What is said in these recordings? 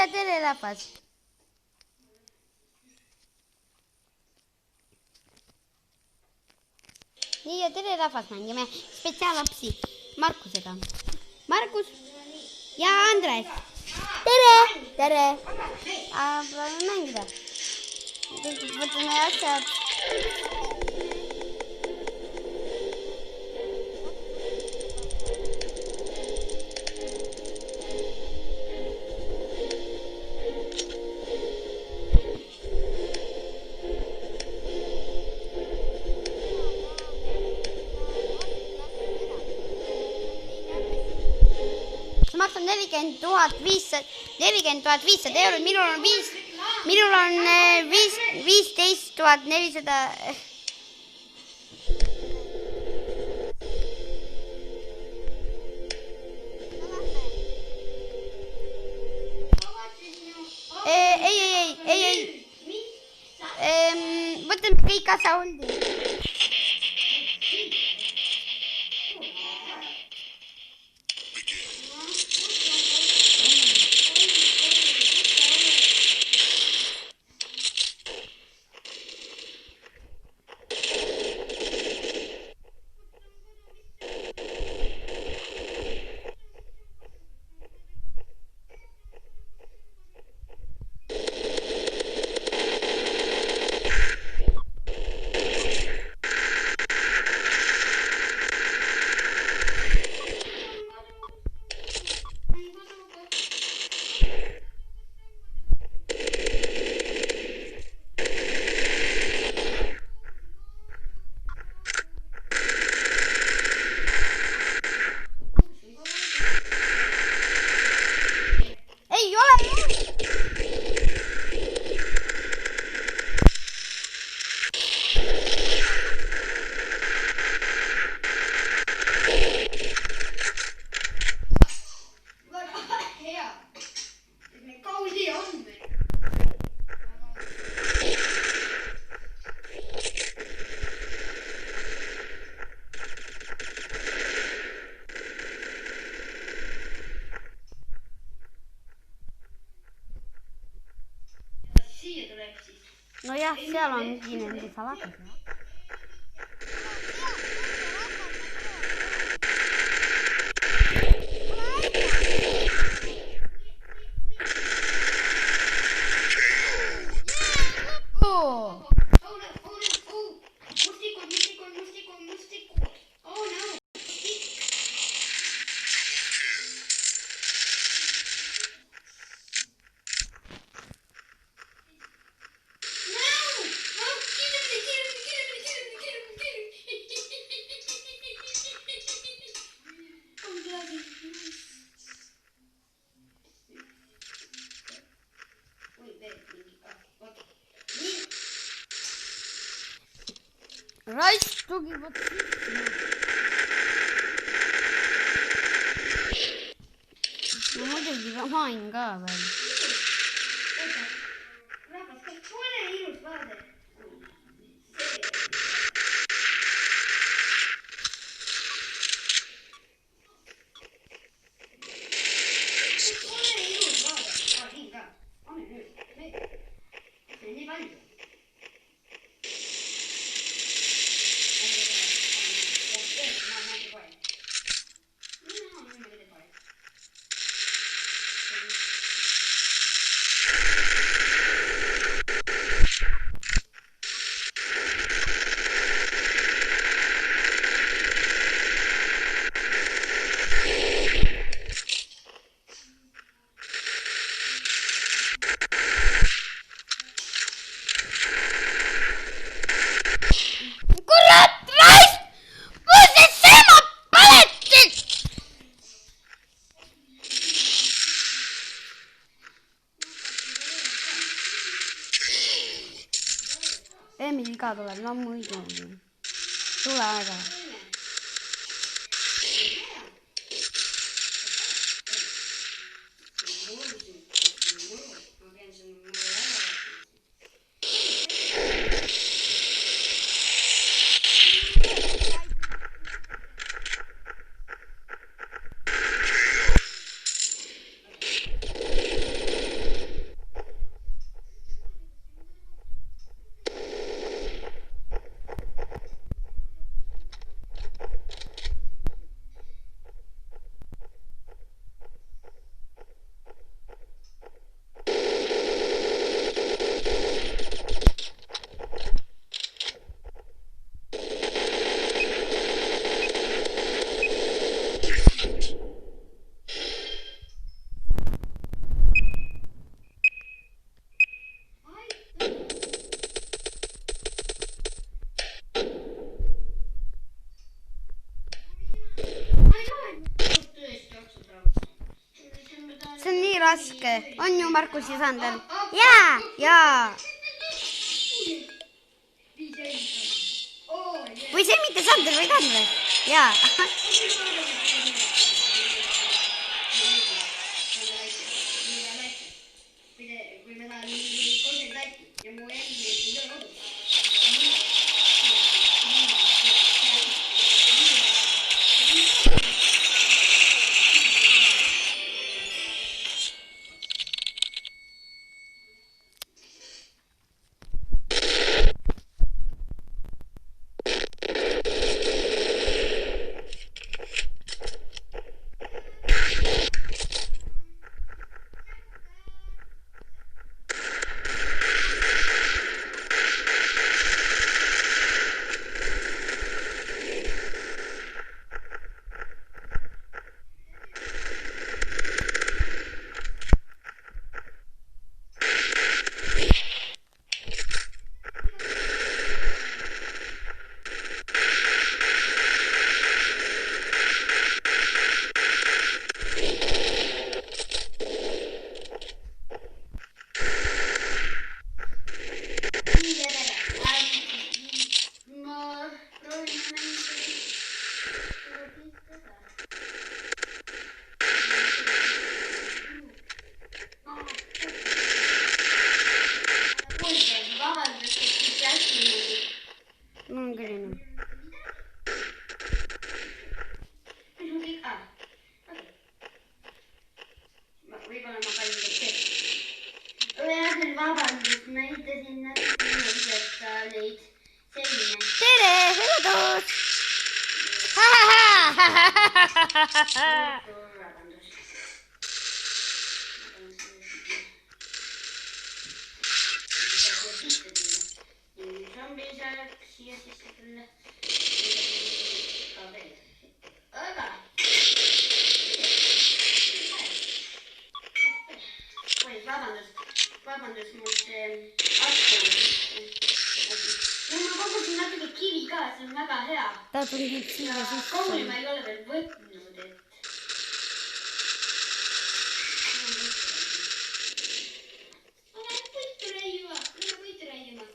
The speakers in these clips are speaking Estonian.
ja tere rahvas. Nii ja tere rahvas, mängime spetsiaallapsi Markusega. Markus ja Andres. Tere! Tere! Proovime mängida. Võtame asjad. Maksan 40 500 eurot, minul on 15 400. Ei. Võtame kõik asja holdi. Nojah, seal ongi nende saladus. Raisk tugi võt sisse. No muidugi main ka veel. Rahvas, kas pole ilus vaade? Pole ilus vaade. Siin ka. Anne nüüd. See on nii palju. Emil ka tuleb, no muidugi. Tule aega. see on nii raske. On ju Markus ja Sander? Jaa. Või see mitte Sander, vaid Andres. Jaa. Kui me tahan 30 laiki ja mu enne ei ole kodus. Vabandust, ma ehitasin neid selline. Tere, hüvedus! Zombi saaks siia sisse tulla. Aga. Oi, vabandust, mul see asju. Ma kogusin natuke kivi ka, see on väga hea. Ta tundib siia sisse. Kooli ma ei ole veel võtnud, et... Lähe puitu raiuma.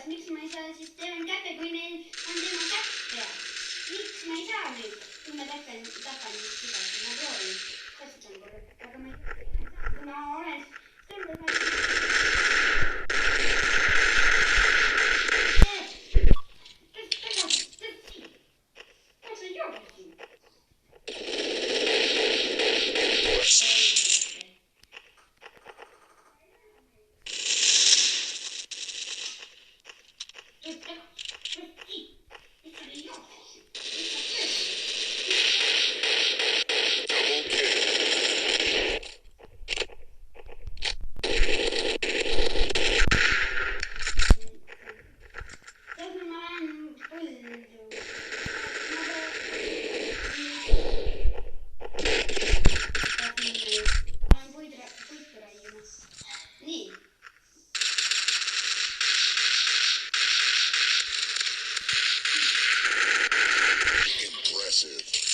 Miks ma ei saa siis teeman kätte, kui neil on teema kätte? Miks ma ei saa nüüd? Kui ma tapan siis siga, ma proovin. Kasutan korra. Aga ma ei saa, kuna olen tõmbama. Kas on joogis siin? Impressive.